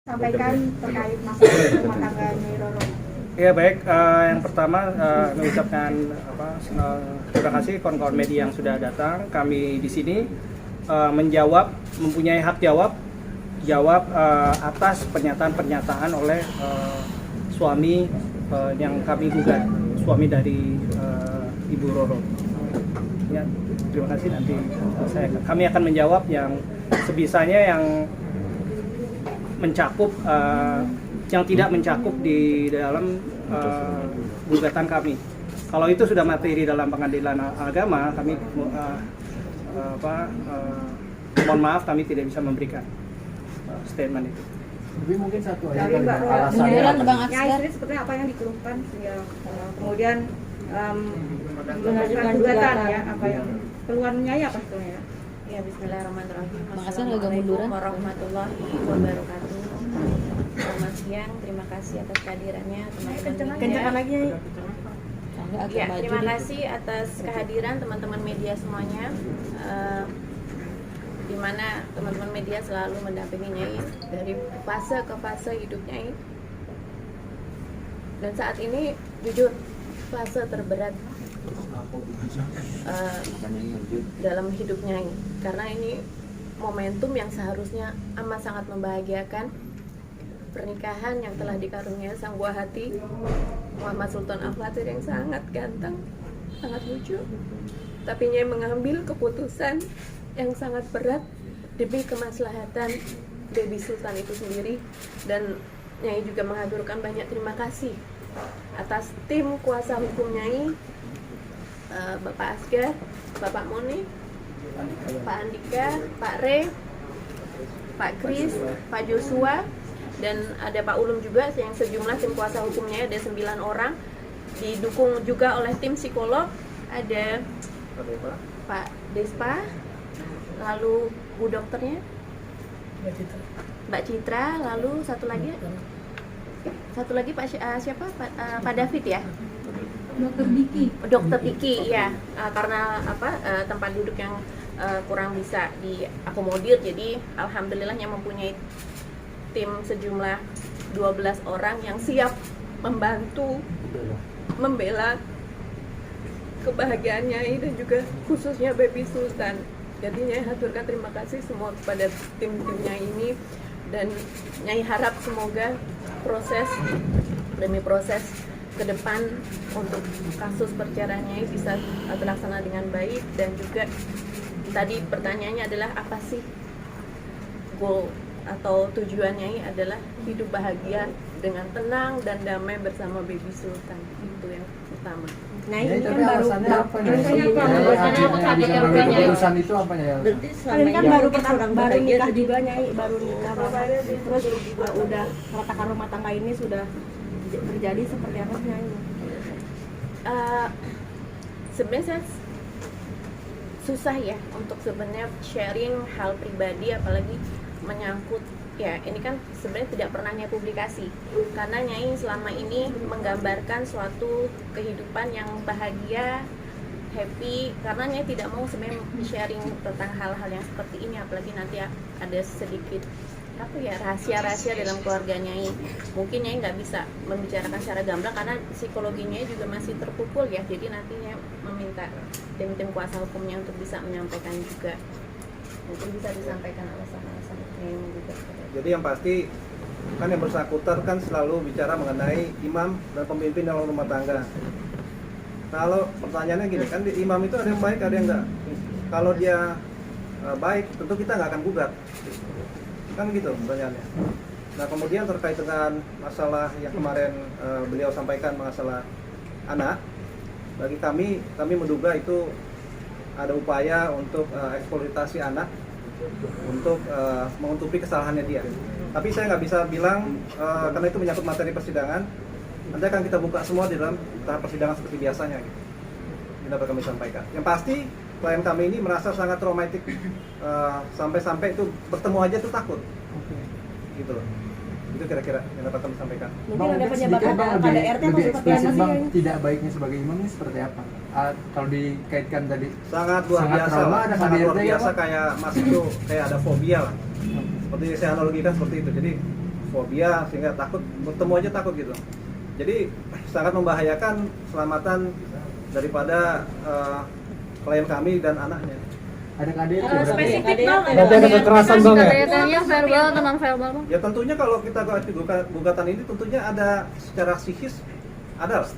sampaikan terkait masalah rumah tangga Nyai Roro. Ya baik, yang pertama mengucapkan terima kasih kawan-kawan media yang sudah datang. Kami di sini menjawab, mempunyai hak jawab atas pernyataan-pernyataan oleh suami yang kami gugat, suami dari Ibu Roro. Ya, terima kasih. Nanti kami akan menjawab yang sebisanya yang mencakup yang tidak mencakup di dalam gugatan kami. Kalau itu sudah materi dalam pengadilan agama, kami mohon maaf kami tidak bisa memberikan statement itu. Tapi mungkin satu aja Dari Mbak Roro, alasannya. Nyai sendiri sepertinya apa yang dikeluhkan sehingga kemudian mengajukan gugatan ya, apa yang keluhan Nyai apa sebetulnya? Ya, bismillahirrahmanirrahim. Makasih agak munduran. Assalamualaikum warahmatullahi wabarakatuh. Selamat siang, terima kasih atas kehadirannya teman-teman media. Lagi Nyai. Ya, terima kasih atas kehadiran teman-teman media semuanya. Di mana teman-teman media selalu mendampingi Nyai dari fase ke fase hidup Nyai. Dan saat ini jujur fase terberat dalam hidupnya ini, karena ini momentum yang seharusnya amat sangat membahagiakan, pernikahan yang telah dikaruniai sang buah hati Muhammad Sultan Al-Fatih yang sangat ganteng, sangat lucu, tapi Nyai mengambil keputusan yang sangat berat demi kemaslahatan Baby Sultan itu sendiri. Dan Nyai juga mengaturkan banyak terima kasih atas tim kuasa hukum Nyai, Bapak Asgar, Bapak Moni, Pak Andika, Pak Re, Pak Kris, Pak Joshua, dan ada Pak Ulum juga yang sejumlah tim kuasa hukumnya ada 9 orang, didukung juga oleh tim psikolog, ada Pak Despa, lalu Bu dokternya Mbak Citra, lalu satu lagi Pak siapa? Pak David ya? Dokter Diki ya, karena tempat duduk yang kurang bisa diakomodir, jadi alhamdulillahnya mempunyai tim sejumlah 12 orang yang siap membantu membela kebahagiaan Nyai dan juga khususnya Baby Sultan. Jadi Nyai haturkan terima kasih semua kepada tim-timnya ini, dan Nyai harap semoga proses demi proses ke depan untuk kasus perceraian Nyai bisa terlaksana dengan baik. Dan juga tadi pertanyaannya adalah apa sih goal atau tujuan Nyai adalah hidup bahagia dengan tenang dan damai bersama Baby Sultan, itu yang utama. Nyai ini kan Tapi baru alasannya apa nih? Nyai Keputusan itu apa ya? kalian kan baru nikah juga Nyai, baru nikah terus udah keretakan rumah tangga ini sudah terjadi seperti apa Nyai? Sebenarnya saya susah ya untuk sebenarnya sharing hal pribadi, apalagi menyangkut ya ini kan sebenarnya tidak pernah Nyai publikasi, karena Nyai selama ini menggambarkan suatu kehidupan yang bahagia, happy, karena Nyai tidak mau sebenarnya sharing tentang hal-hal yang seperti ini, apalagi nanti ada sedikit rahasia-rahasia dalam keluarga Nyai. Mungkin Nyai nggak bisa membicarakan secara gamblang karena psikologinya juga masih terpukul ya, jadi nantinya meminta tim kuasa hukumnya untuk bisa menyampaikan juga, mungkin bisa disampaikan alasan-alasan yang juga. Jadi yang pasti kan yang bersangkutan kan selalu bicara mengenai imam dan pemimpin dalam rumah tangga. Kalau pertanyaannya gini, kan di imam itu ada yang baik ada yang enggak. Kalau dia baik tentu kita nggak akan gugat, kan gitu pertanyaannya. Nah kemudian terkait dengan masalah yang kemarin beliau sampaikan masalah anak, bagi kami menduga itu ada upaya untuk eksploitasi anak untuk menutupi kesalahannya dia. Tapi saya nggak bisa bilang karena itu menyangkut materi persidangan. Nanti akan kita buka semua di dalam tahap persidangan seperti biasanya. Gitu. Ini dapat kami sampaikan. Yang pasti klien kami ini merasa sangat traumatik, sampai-sampai itu bertemu aja tuh takut. Gitu loh. Itu kira-kira yang dapat kami sampaikan. Mungkin ada penyebabnya pada RT atau seperti apa sih? Tidak baiknya sebagai imam ini seperti apa? Kalau dikaitkan tadi Sangat luar biasa trauma, lah. ada Sangat luar KDRT biasa apa? kayak Mas itu kayak ada fobia lah. Seperti saya analogikan seperti itu. Jadi fobia sehingga takut bertemu aja takut gitu. Jadi sangat membahayakan keselamatan daripada klien kami dan anaknya. Ada KDRT. Spesifik bang, Berarti ada kekerasan bang ya? KDRT-nya verbal atau non verbal bang? Ya tentunya kalau kita gugatan ini tentunya ada secara psikis ada lah.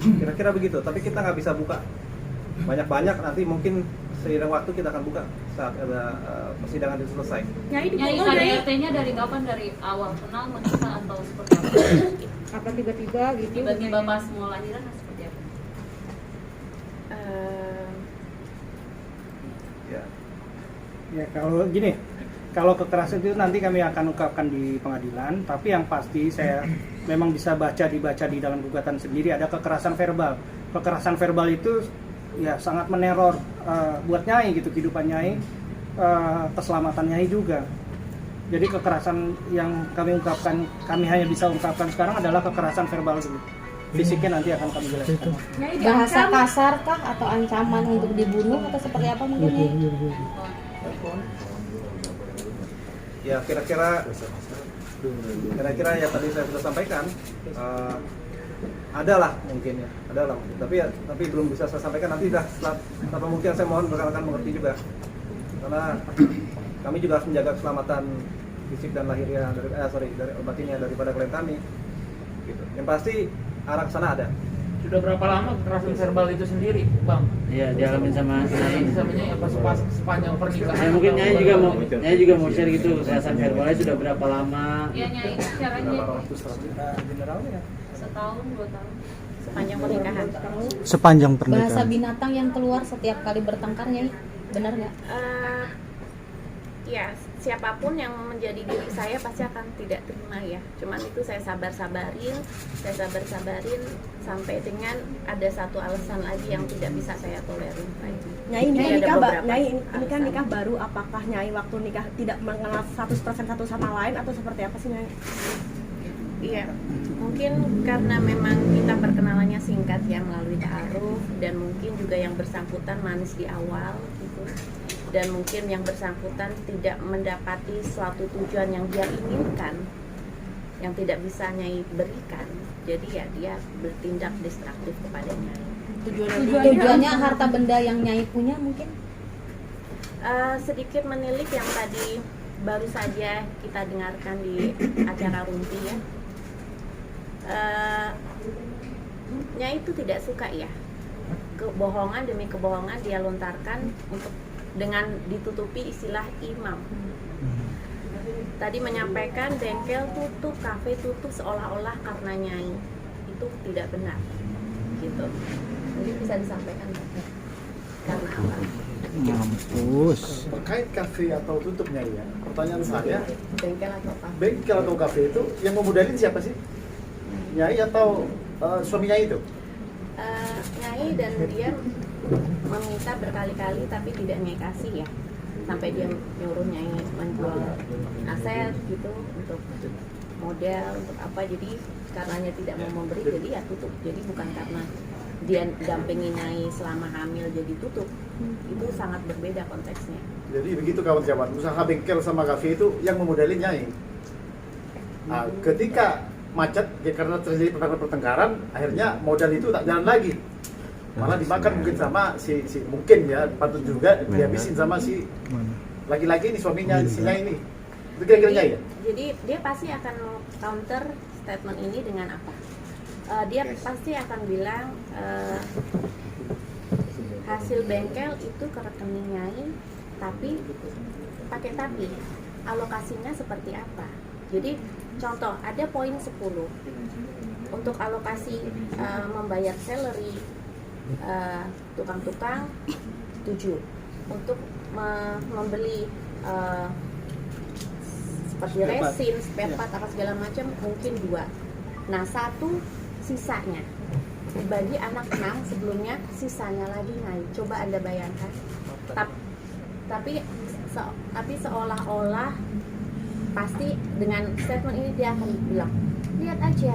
Kira-kira begitu, tapi kita nggak bisa buka banyak-banyak, nanti mungkin seiring waktu kita akan buka saat ada persidangan itu selesai. Nyai Nyai dipukul Nyai. KDRT-nya dari kapan? Dari awal kenal menikah atau seperti apa? Apa tiba-tiba gitu? Tiba-tiba pas mau lahiran atau seperti apa? Ya. Ya kalau gini, kalau kekerasan itu nanti kami akan ungkapkan di pengadilan, tapi yang pasti saya memang bisa dibaca di dalam gugatan sendiri ada kekerasan verbal. Kekerasan verbal itu ya sangat meneror buat Nyai gitu, kehidupan Nyai, keselamatan Nyai juga. Jadi kekerasan yang kami ungkapkan, kami hanya bisa ungkapkan sekarang adalah kekerasan verbal dulu. Fisiknya nanti akan kami jelaskan. Nyai Bahasa diancam. kasar kah atau ancaman untuk dibunuh atau seperti apa mungkin ya? Ya kira-kira ya tadi saya sudah sampaikan, ada lah mungkin ya, ada lah, tapi belum bisa saya sampaikan, nanti dah setelah mungkin saya mohon rekan-rekan mengerti juga, karena kami juga harus menjaga keselamatan fisik dan lahirnya dari batinnya daripada klien kami gitu. Yang pasti arah ke sana ada. Sudah berapa lama kekerasan verbal itu sendiri, Bang? Iya, dialamin sama Nyai. Samanya apa sepanjang pernikahan? Ya, mungkin Nyai juga mau share gitu, kekerasan verbalnya sudah berapa lama? Iya Nyai, caranya Generalnya. setahun, 2 tahun. Sepanjang pernikahan. Sepanjang Bahasa binatang yang keluar setiap kali bertengkar Nyai, benar nggak? Ya, siapapun yang menjadi diri saya pasti akan tidak terima ya. Cuman itu saya sabar-sabarin sampai dengan ada satu alasan lagi yang tidak bisa saya tolerir lagi. Nyai ini Jadi kan ada nikah, beberapa Nyai ini kan alasan. nikah baru. Apakah Nyai waktu nikah tidak mengenal 100% satu sama lain atau seperti apa sih Nyai? Iya, mungkin karena memang kita perkenalannya singkat ya melalui ta'aruf, dan mungkin juga yang bersangkutan manis di awal gitu. Dan mungkin yang bersangkutan tidak mendapati suatu tujuan yang dia inginkan, yang tidak bisa Nyai berikan. Jadi ya dia bertindak destruktif kepada Nyai. Tujuannya harta benda yang Nyai punya mungkin? Sedikit menilik yang tadi baru saja kita dengarkan di acara Rumpi ya. Nyai itu tidak suka ya kebohongan demi kebohongan dia lontarkan untuk dengan ditutupi istilah imam. Tadi menyampaikan bengkel tutup, kafe tutup seolah-olah karena Nyai. Itu tidak benar gitu. Mungkin bisa disampaikan karena apa? Mampus. Terkait kafe atau tutupnya ya, pertanyaan saya, Bengkel atau apa? bengkel atau kafe itu yang memodalin siapa sih? Nyai atau suaminya itu? Nyai, dan dia meminta berkali-kali tapi tidak Nyai kasih ya, sampai dia nyuruh Nyai menjual aset gitu untuk modal untuk apa, jadi karenanya tidak mau memberi jadi ya tutup. Jadi bukan karena dia dampingi Nyai selama hamil jadi tutup, itu sangat berbeda konteksnya. Jadi begitu kawan-kawan, usaha bengkel sama kafe itu yang memodalin Nyai. Nah, ketika macet ya karena terjadi pertengkaran, akhirnya modal itu tak jalan lagi, malah dimakan mungkin sama si mungkin ya patut juga dihabisin sama si laki-laki ini, suaminya si Nyai ini. Itu kira-kira Nyai ya? Jadi dia pasti akan counter statement ini dengan apa? Dia pasti akan bilang hasil bengkel itu ke rekening Nyai, tapi pakai tapi alokasinya seperti apa? Jadi contoh ada poin 10 untuk alokasi membayar salary tukang-tukang 7, untuk membeli seperti resin, spare part apa segala macam mungkin 2. Nah 1 sisanya dibagi anak 6, sebelumnya sisanya lagi naik. Coba Anda bayangkan. Tapi seolah-olah pasti dengan statement ini dia akan bilang, lihat aja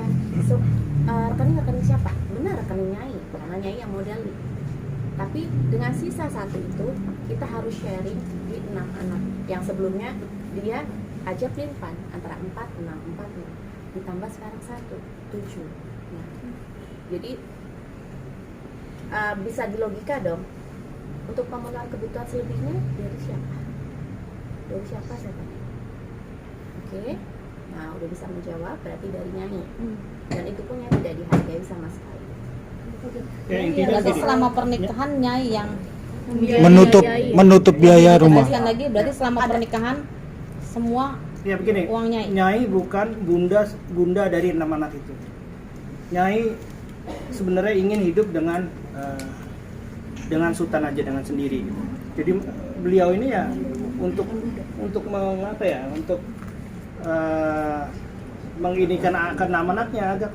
rekening siapa? Benar rekening Nyai, karena Nyai yang modali. Tapi dengan sisa 1 itu kita harus sharing di 6 anak yang sebelumnya dia aja pelimpan antara 4, 6, 4, 6 ditambah sekarang 1, 7. Nah, jadi bisa dilogika dong, untuk pemenuhan kebutuhan selebihnya dari siapa? Dari siapa saya tanya? Oke, nah udah bisa menjawab, berarti dari Nyai. Dan itu pun yang tidak dihargai sama sekali. Ya, intinya Berarti gini. selama pernikahan Nyai yang menutup biaya rumah. Tegaskan lagi, berarti selama pernikahan semua Ya begini, uang Nyai. Nyai bukan bunda dari 6 anak itu. Nyai sebenarnya ingin hidup dengan Sultan aja, dengan sendiri. Jadi beliau ini ya untuk mengapa ya, untuk menginikan akan 6 anaknya agak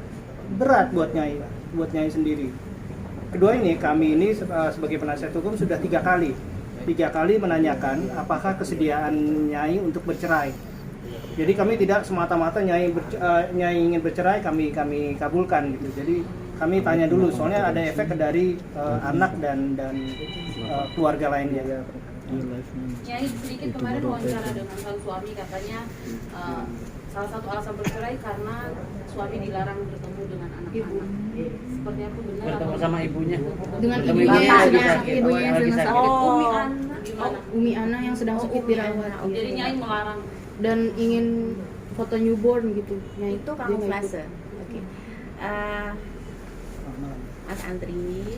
berat buat Nyai sendiri. Kedua ini, kami ini sebagai penasihat hukum sudah 3 kali menanyakan apakah kesediaan Nyai untuk bercerai. Jadi kami tidak semata-mata Nyai ingin bercerai kami kabulkan gitu. Jadi kami tanya dulu, soalnya ada efek dari anak dan keluarga lainnya. Nyai sedikit kemarin wawancara dengan sang suami, katanya salah satu alasan bercerai karena suami dilarang bertemu dengan anak-anak. Seperti apa, benar Bertemu atau sama ibunya. Dengan Bertemu ibunya yang lagi sedang sakit. ibunya yang Lagi sedang sakit. sakit. Umi Ana gimana? Umi Ana yang sedang sakit Umi dirawat. Ana, Jadi Nyai melarang. Dan ingin foto newborn gitu. Nyai Itu dia nggak kamuflase. ikut. Oke. Mas Andri,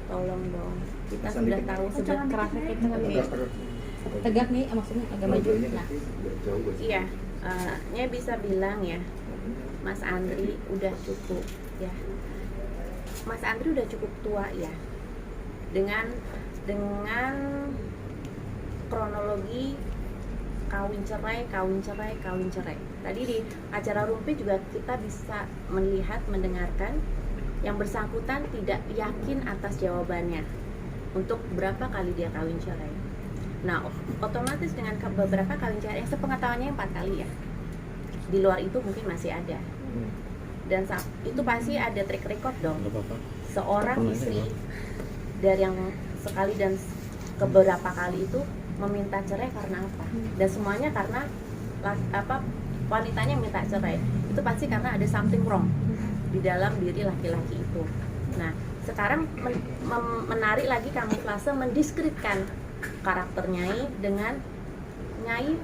tolong dong. Kita sudah tahu seberapa Tegak nih, maksudnya agak maju. Nah, Iya, Nyai bisa bilang ya, Mas Andri udah cukup ya. Mas Andri udah cukup tua ya. Dengan kronologi kawin cerai. Tadi di acara Rumpi juga kita bisa melihat, mendengarkan yang bersangkutan tidak yakin atas jawabannya untuk berapa kali dia kawin cerai. Nah, otomatis dengan beberapa kawin cerai, yang sepengetahuannya 4 kali ya. Di luar itu mungkin masih ada. Dan itu pasti ada track record dong. Seorang istri dari yang sekali dan beberapa kali itu meminta cerai karena apa? Dan semuanya karena wanitanya minta cerai. Itu pasti karena ada something wrong di dalam diri laki-laki itu. Nah, sekarang menarik lagi kamuflase, mendiskreditkan karakter Nyai dengan Nyai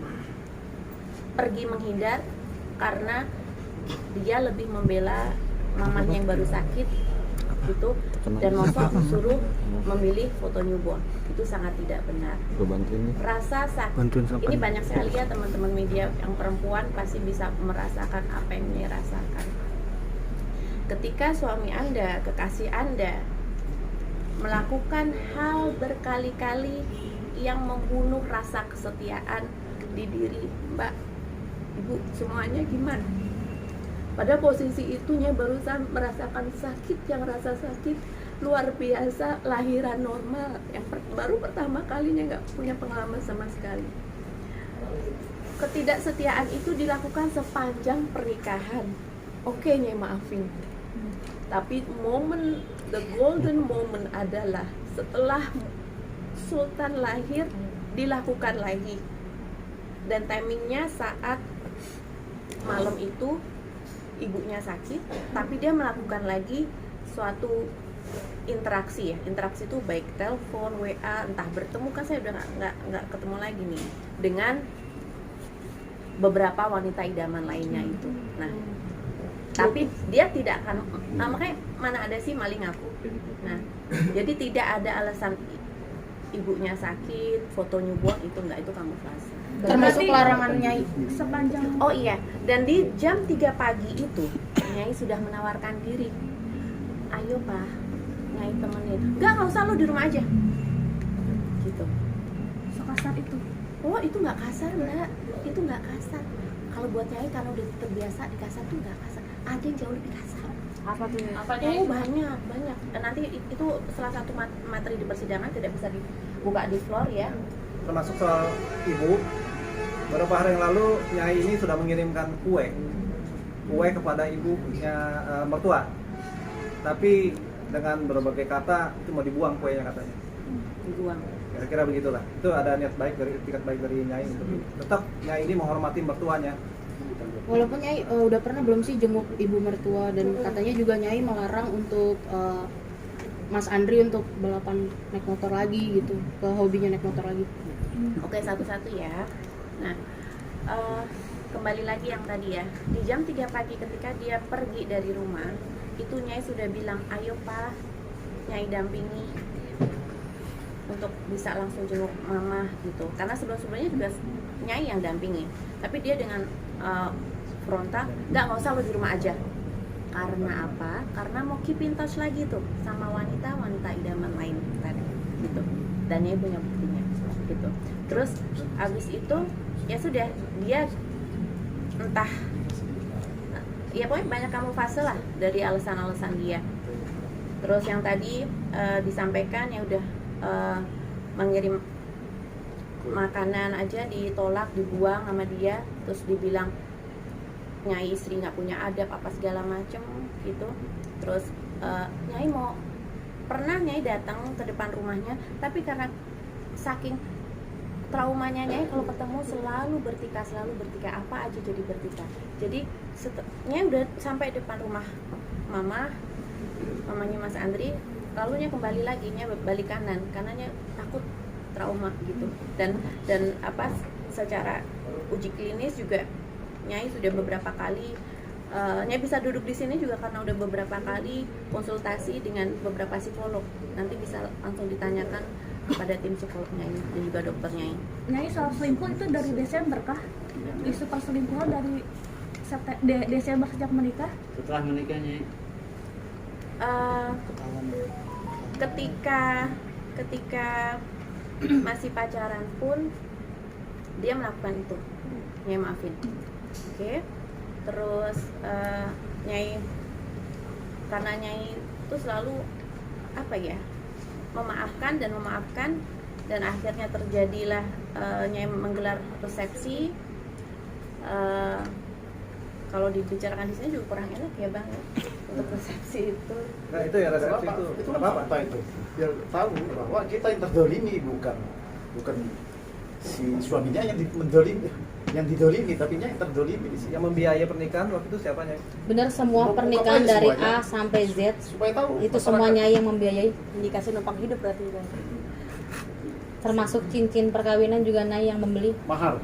pergi menghindar karena dia lebih membela mamanya yang baru sakit gitu, dan mosok suruh memilih foto newborn. Itu sangat tidak benar. Rasa sakit ini banyak sekali ya teman-teman media yang perempuan pasti bisa merasakan apa yang Nyai rasakan. Ketika suami Anda, kekasih Anda melakukan hal berkali-kali yang membunuh rasa kesetiaan di diri Mbak, Ibu, semuanya gimana? Pada posisi itunya barusan merasakan sakit, yang rasa sakit luar biasa, lahiran normal, yang baru pertama kalinya nggak punya pengalaman sama sekali. Ketidaksetiaan itu dilakukan sepanjang pernikahan. Oke, Nyai maafin. Tapi the golden moment adalah setelah Sultan lahir, dilakukan lagi. Dan timingnya saat malam itu ibunya sakit, tapi dia melakukan lagi suatu interaksi ya. Interaksi itu baik telepon, WA, entah bertemu, kan saya udah nggak ketemu lagi nih, dengan beberapa wanita idaman lainnya itu. Nah, tapi dia tidak akan, makanya mana ada sih maling aku. Nah, jadi tidak ada alasan ibunya sakit, foto newborn itu enggak, itu kamuflase. Termasuk larangan Nyai sepanjang. Oh iya, dan di jam 3 pagi itu Nyai sudah menawarkan diri. Ayo Pak, Nyai temenin. Enggak usah, lo di rumah aja. Gitu. Sekasar itu. Oh, itu nggak kasar, Mbak. Itu nggak kasar. Kalau buat Nyai karena udah terbiasa di kasar tuh nggak kasar. Ada yang jauh lebih kasar. Apa tuh? Oh, banyak. Dan nanti itu salah satu materi di persidangan, tidak bisa dibuka di floor ya. Termasuk soal ibu, beberapa hari yang lalu Nyai ini sudah mengirimkan kue kepada ibunya mertua, tapi dengan berbagai kata itu mau dibuang kuenya katanya. dibuang. Kira-kira begitulah. Itu ada niat baik dari etikat baik dari Nyai untuk tetap Nyai ini menghormati mertuanya. Walaupun Nyai udah pernah belum sih jenguk ibu mertua, dan katanya juga Nyai melarang untuk Mas Andri untuk balapan naik motor lagi gitu, ke hobinya naik motor lagi. Oke, satu-satu ya. Nah, kembali lagi yang tadi ya, di jam 3 pagi ketika dia pergi dari rumah, itu Nyai sudah bilang, ayo Pak, Nyai dampingi untuk bisa langsung jenguk mama gitu. Karena sebelumnya juga Nyai yang dampingi, tapi dia dengan frontal, nggak usah, lo di rumah aja. Karena apa? Karena mau keep in touch lagi tuh sama wanita idaman lain tadi gitu. Dan Nyai punya buktinya gitu. Terus abis itu ya sudah, dia entah ya pokoknya banyak kamuflase lah dari alasan-alasan dia. Terus yang tadi disampaikan ya udah mengirim makanan aja ditolak, dibuang sama dia, terus dibilang Nyai istri nggak punya adab apa segala macem gitu. Terus Nyai pernah Nyai datang ke depan rumahnya, tapi karena saking traumanya Nyai kalau ketemu selalu bertikai apa aja jadi bertikai. Jadi Nyai udah sampai depan rumah mamanya Mas Andri, lalu Nyai kembali lagi, Nyai balik kanan karena Nyai takut trauma gitu. Dan apa, secara uji klinis juga Nyai sudah beberapa kali, Nyai bisa duduk di sini juga karena udah beberapa kali konsultasi dengan beberapa psikolog. Nanti bisa langsung ditanyakan kepada tim psikolognya ini dan juga dokternya ini. Nyai soal selingkuh itu dari Desember kah? Isu perselingkuhan dari Desember sejak menikah? Setelah menikahnya ketika masih pacaran pun dia melakukan itu. Nyai maafin. Oke. Terus Nyai, karena Nyai itu selalu apa ya, memaafkan dan akhirnya terjadilah Nyai menggelar resepsi. Kalau dibicarakan di sini juga kurang enak ya Bang ya, untuk resepsi itu. Nah itu ya resepsi itu apa itu? Biar tahu bahwa kita yang terdolimi, bukan si suaminya yang didolimi, tapi yang terdolimi di sini. Yang membiayai pernikahan waktu itu siapa Nyai? Benar, semua pernikahan dari A sampai Z Supaya tahu itu semuanya yang membiayai, Dikasih numpang hidup berarti kan? termasuk cincin perkawinan juga Nyai yang membeli. mahar.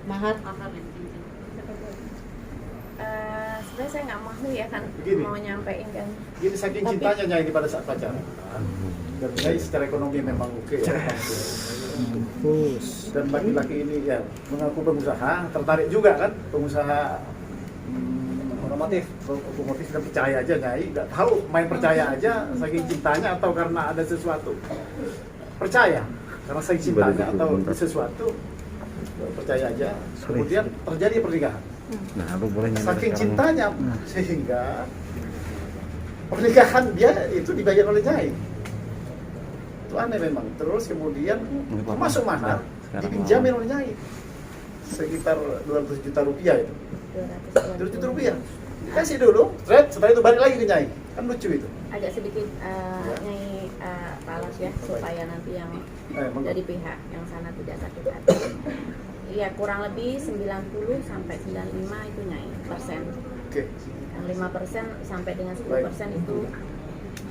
Mahar. Sebenarnya saya nggak mau ya kan. Begini. Mau nyampein kan. Jadi saking cintanya Nyai pada saat pacaran. Dan Nyai secara ekonomi memang oke ya. Dan laki-laki ini ya mengaku pengusaha, tertarik juga kan, pengusaha otomotif dan percaya aja Nyai, nggak tahu main percaya aja saking cintanya atau karena ada sesuatu. Percaya karena saking cintanya atau sesuatu, percaya aja. Kemudian terjadi pernikahan. Saking cintanya sehingga pernikahan dia itu dibayar oleh Nyai. Itu aneh memang. Terus kemudian masuk mahar dipinjamin oleh Nyai sekitar 200 juta rupiah itu. 200 juta rupiah dikasih dulu, setelah itu balik lagi ke Nyai. Kan lucu itu. Agak sedikit Nyai balas ya supaya nanti yang dari pihak yang sana tidak sakit hati. Iya, kurang lebih 90 sampai 95 itu Nyai persen. Oke. Yang 5% sampai dengan 10% itu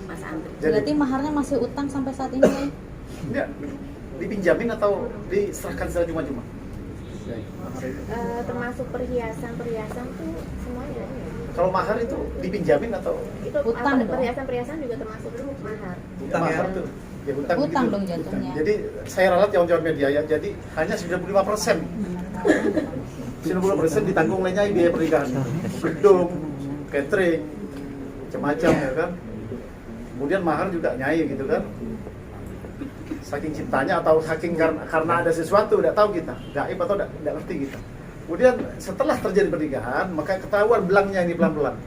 Mas Andri. Berarti maharnya masih utang sampai saat ini, Nyai? Enggak, dipinjamin atau diserahkan secara cuma-cuma? Termasuk perhiasan tuh semuanya. Kalau mahar itu dipinjamin atau Itu Utang dong. perhiasan juga termasuk dulu mahar. mahar tuh? Ya, Utang gitu. dong jatuhnya. Jadi saya ralat jauh-jauh media ya, jadi hanya 95%. 90% ditanggung oleh Nyai biaya pernikahan. Gedung, catering, macam-macam ya kan. Kemudian mahar juga Nyai gitu kan. Saking cintanya atau saking karena ada sesuatu, tidak tahu kita, gaib atau tidak ngerti kita. Kemudian setelah terjadi pernikahan, maka ketahuan belangnya ini pelan-pelan.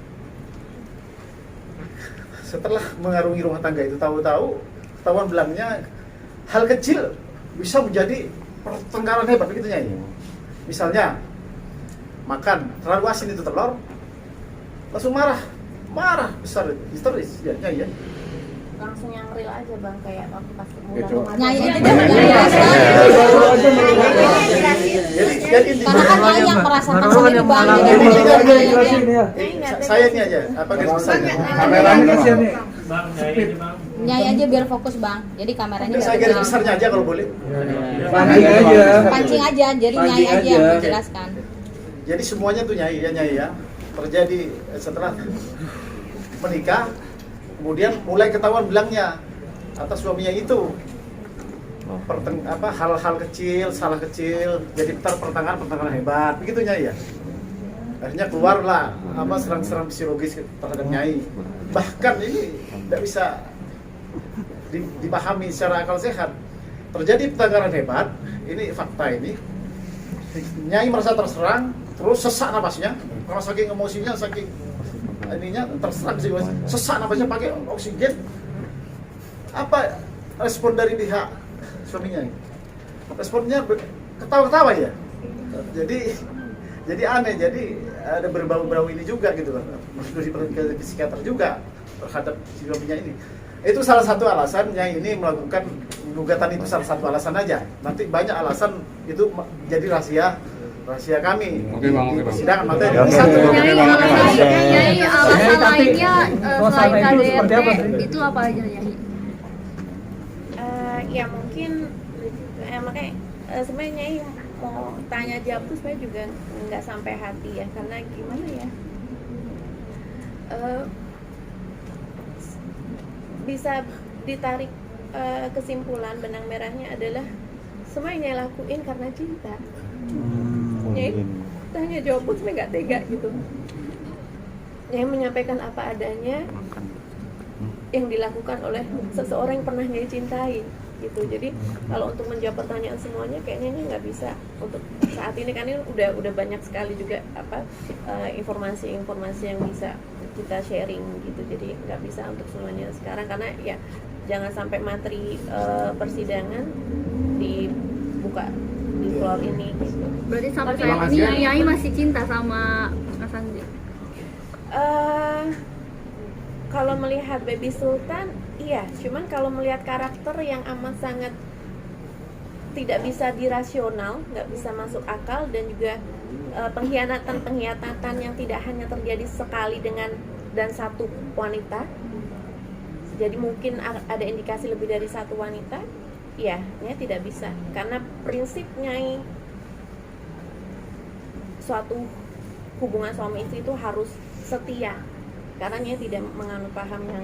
Setelah mengarungi rumah tangga itu tahu-tahu ketahuan belangnya, hal kecil bisa menjadi pertengkaran hebat begitu Nyai. Misalnya makan terlalu asin itu telur, langsung marah besar, histeris ya Nyai ya. langsung yang real aja bang, kayak waktu pas mulai Nyai aja deh menjelaskan. Jadi Karena kan Nyai yang merasakan sendiri bang. saya ini aja apa garis besarnya. Kameranya kasihan nih. Bang, Nyai aja bang. Nyai aja biar fokus bang. Jadi kameranya Saya garis besarnya aja kalau boleh. Pancing aja. pancing aja. Jadi Nyai aja yang menjelaskan. Jadi semuanya tuh nyai ya terjadi setelah menikah, kemudian mulai ketahuan bilangnya atas suaminya itu hal-hal kecil, salah kecil, jadi pertengahan hebat, begitu nyai ya. Akhirnya keluarlah serang-serang psikologis terhadap nyai. Bahkan ini tidak bisa dipahami secara akal sehat. Terjadi pertengkaran hebat, ini fakta ini. Nyai merasa terserang, terus sesak napasnya, karena saking emosinya, saking ininya terserang sih, sesak napasnya pakai oksigen. Apa respon dari pihak suaminya? Responnya ketawa-ketawa ya. Jadi aneh, jadi ada berbau-bau ini juga gitu kan. Harus diperhatikan psikiater juga terhadap suaminya ini. Itu salah satu alasan yang ini melakukan gugatan, itu salah satu alasan aja. Nanti banyak alasan itu jadi rahasia kami. Oke bang, di persidangan materi. Nyai, alasan lainnya selain KDRT itu apa aja Nyai? Ya mungkin makanya sebenarnya Nyai mau tanya jawab tuh sebenarnya juga nggak sampai hati ya, karena gimana ya, bisa ditarik kesimpulan benang merahnya adalah semua yang Nyai lakuin karena cinta. Nyai tanya jawab pun sebenarnya nggak tega gitu. Nyai menyampaikan apa adanya yang dilakukan oleh seseorang yang pernah Nyai cintai gitu. Jadi kalau untuk menjawab pertanyaan semuanya kayaknya nggak bisa untuk saat ini, kan ini udah banyak sekali juga informasi-informasi yang bisa kita sharing gitu. Jadi nggak bisa untuk semuanya sekarang, karena ya jangan sampai materi persidangan dibuka di floor ini gitu. Berarti sampai saat ini Nyai masih cinta sama Mas Andri? Kalau melihat Baby Sultan, iya. Cuman kalau melihat karakter yang amat sangat tidak bisa dirasional, nggak bisa masuk akal, dan juga pengkhianatan yang tidak hanya terjadi sekali dan satu wanita. Jadi mungkin ada indikasi lebih dari satu wanita. Iya, Nyai tidak bisa. Karena prinsip Nyai suatu hubungan suami istri itu harus setia. Karena Nyai tidak menganut paham yang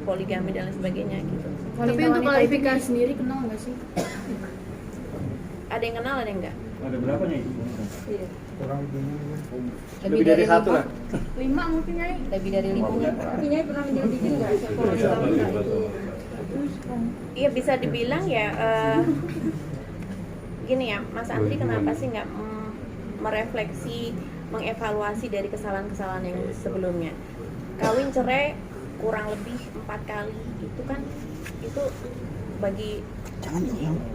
poligami dan lain sebagainya gitu. Tapi untuk klarifikasi sendiri kenal nggak sih? Ada yang kenal, ada yang enggak? Ada berapa nih? Iya. Lebih dari 1 lah. 5 mungkin Nyai. Lebih dari 5. Tapi Nyai pernah menyelidiki nggak siapa wanita itu? Iya, bisa dibilang ya gini ya, Mas Andri kenapa sih nggak merefleksi, mengevaluasi dari kesalahan-kesalahan yang sebelumnya? Kawin cerai kurang lebih 4 kali, itu kan itu bagi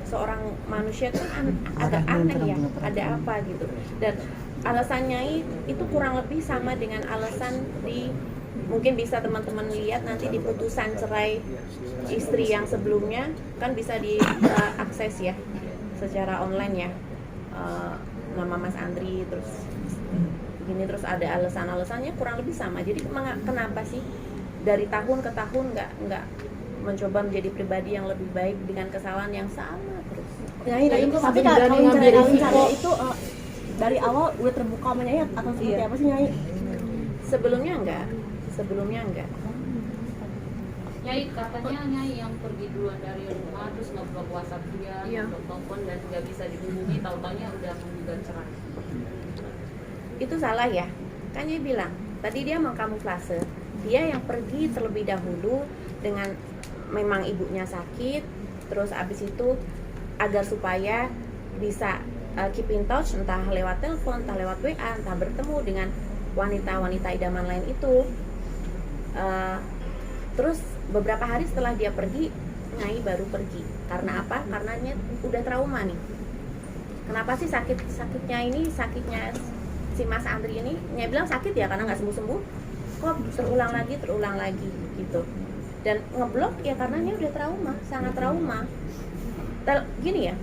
seorang manusia itu kan agak aneh ya, ada apa gitu. Dan alasannya itu kurang lebih sama dengan alasan mungkin bisa teman-teman lihat nanti di putusan cerai istri yang sebelumnya, kan bisa diakses ya secara online ya, nama Mas Andri terus gini, terus ada alasannya kurang lebih sama. Jadi kenapa sih dari tahun ke tahun nggak mencoba menjadi pribadi yang lebih baik dengan kesalahan yang sama terus? Tapi kalau ngambil risiko itu dari awal udah terbuka sama Nyai atau seperti apa sih Nyai? Sebelumnya enggak. Nyai katanya Nyai yang pergi duluan dari rumah terus ngeblok WhatsApp dia, ngeblok telepon dan nggak bisa dihubungi, tahu-taunya udah menggugat cerai. Itu salah ya. Kan Nyai bilang tadi dia mengkamuflase. Dia yang pergi terlebih dahulu dengan memang ibunya sakit, terus abis itu agar supaya bisa keep in touch, entah lewat telepon, entah lewat WA, entah bertemu dengan wanita-wanita idaman lain itu. Terus beberapa hari setelah dia pergi, Nyai baru pergi. Karena apa? Karena Nyai udah trauma nih. Kenapa sih sakitnya si Mas Andri ini? Nyai bilang sakit ya karena nggak sembuh-sembuh. Kok terulang lagi gitu. Dan ngeblok ya karena Nyai udah trauma, sangat trauma. Gini ya,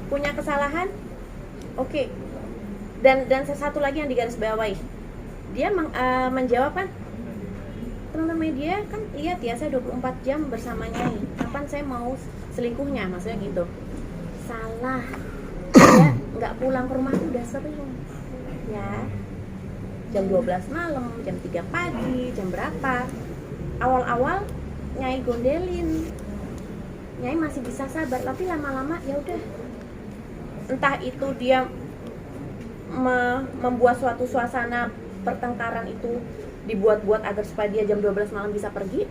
punya kesalahan, oke. Dan satu lagi yang digarisbawahi, dia menjawab kan, teman-teman media kan lihat ya, saya 24 jam bersama Nyai, kapan saya mau selingkuhnya, maksudnya gitu. Salah, dia nggak pulang ke rumah tuh udah sering ya, jam 12 malam, jam 3 pagi, jam berapa. Awal-awal Nyai gondelin, Nyai masih bisa sabar, tapi lama-lama ya udah, entah itu dia membuat suatu suasana pertengkaran itu dibuat-buat agar supaya dia jam 12 malam bisa pergi,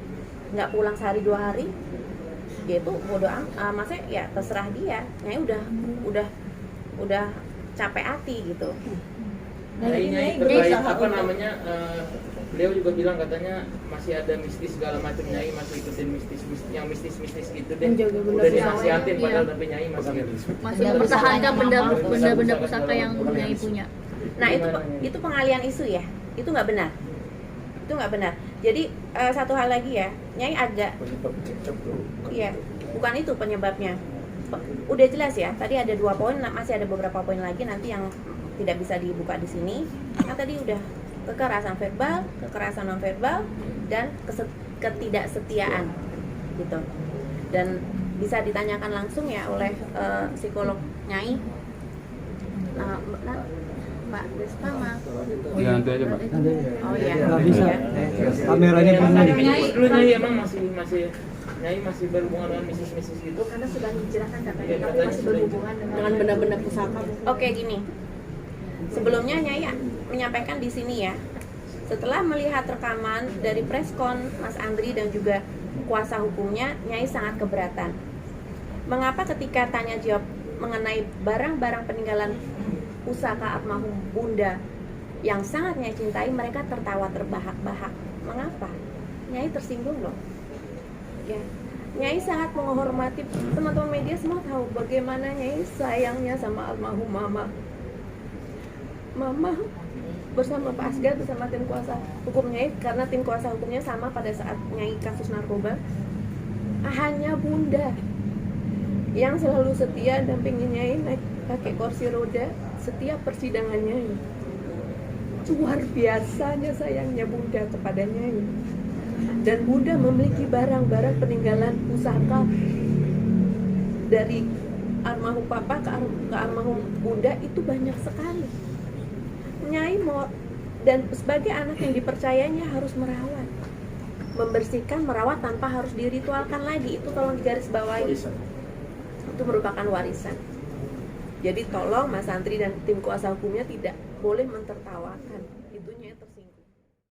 nggak pulang sehari 2 hari, dia itu bodoh maksudnya ya terserah dia. Nyai udah capek hati gitu. Nyai terkait apa namanya, beliau juga bilang katanya masih ada mistis segala macam, Nyai masih ikutin mistis yang mistis gitu deh. Udah dinasihatin padahal tapi Nyai masih mempertahankan benda-benda pusaka yang Nyai punya. Nah itu pengalian isu ya, itu nggak benar. Itu nggak benar. Jadi satu hal lagi ya, Nyai agak, iya, bukan itu penyebabnya. Udah jelas ya, tadi ada 2 poin, masih ada beberapa poin lagi nanti yang tidak bisa dibuka di sini. Nah tadi udah kekerasan verbal, kekerasan non verbal, dan ketidaksetiaan gitu. Dan bisa ditanyakan langsung ya oleh psikolog Nyai. Pak Despama. Ya nanti aja Pak. Oh iya. Nggak bisa. Ya. Kameranya penuh. Dulu Nyai emang Nyai masih berhubungan dengan mistis gitu. Karena sudah hijrah kan katanya, Iya, tapi masih berhubungan dengan benda-benda pusaka. Oke gini, sebelumnya Nyai menyampaikan di sini ya, setelah melihat rekaman dari preskon Mas Andri dan juga kuasa hukumnya, Nyai sangat keberatan. Mengapa ketika tanya jawab mengenai barang-barang peninggalan pusaka almarhum Bunda yang sangat Nyai cintai, mereka tertawa terbahak-bahak. Mengapa? Nyai tersinggung loh. Ya, Nyai sangat menghormati, teman-teman media semua tahu bagaimana Nyai sayangnya sama almarhum Mama. Mama bersama Pak Asgar, bersama tim kuasa hukum Nyai, karena tim kuasa hukumnya sama pada saat Nyai kasus narkoba. Hanya Bunda yang selalu setia dampingin Nyai naik pakai kursi roda setiap persidangan Nyai. Luar biasanya sayangnya Bunda kepada Nyai. Dan Bunda memiliki barang-barang peninggalan pusaka dari almarhum Papa ke almarhum Bunda itu banyak sekali. Nyai mau, dan sebagai anak yang dipercayanya harus merawat, membersihkan, merawat tanpa harus diritualkan lagi. Itu tolong digarisbawahi. Itu merupakan warisan. Jadi tolong Mas Andri dan tim kuasa hukumnya tidak boleh mentertawakan. Itunya tersinggung.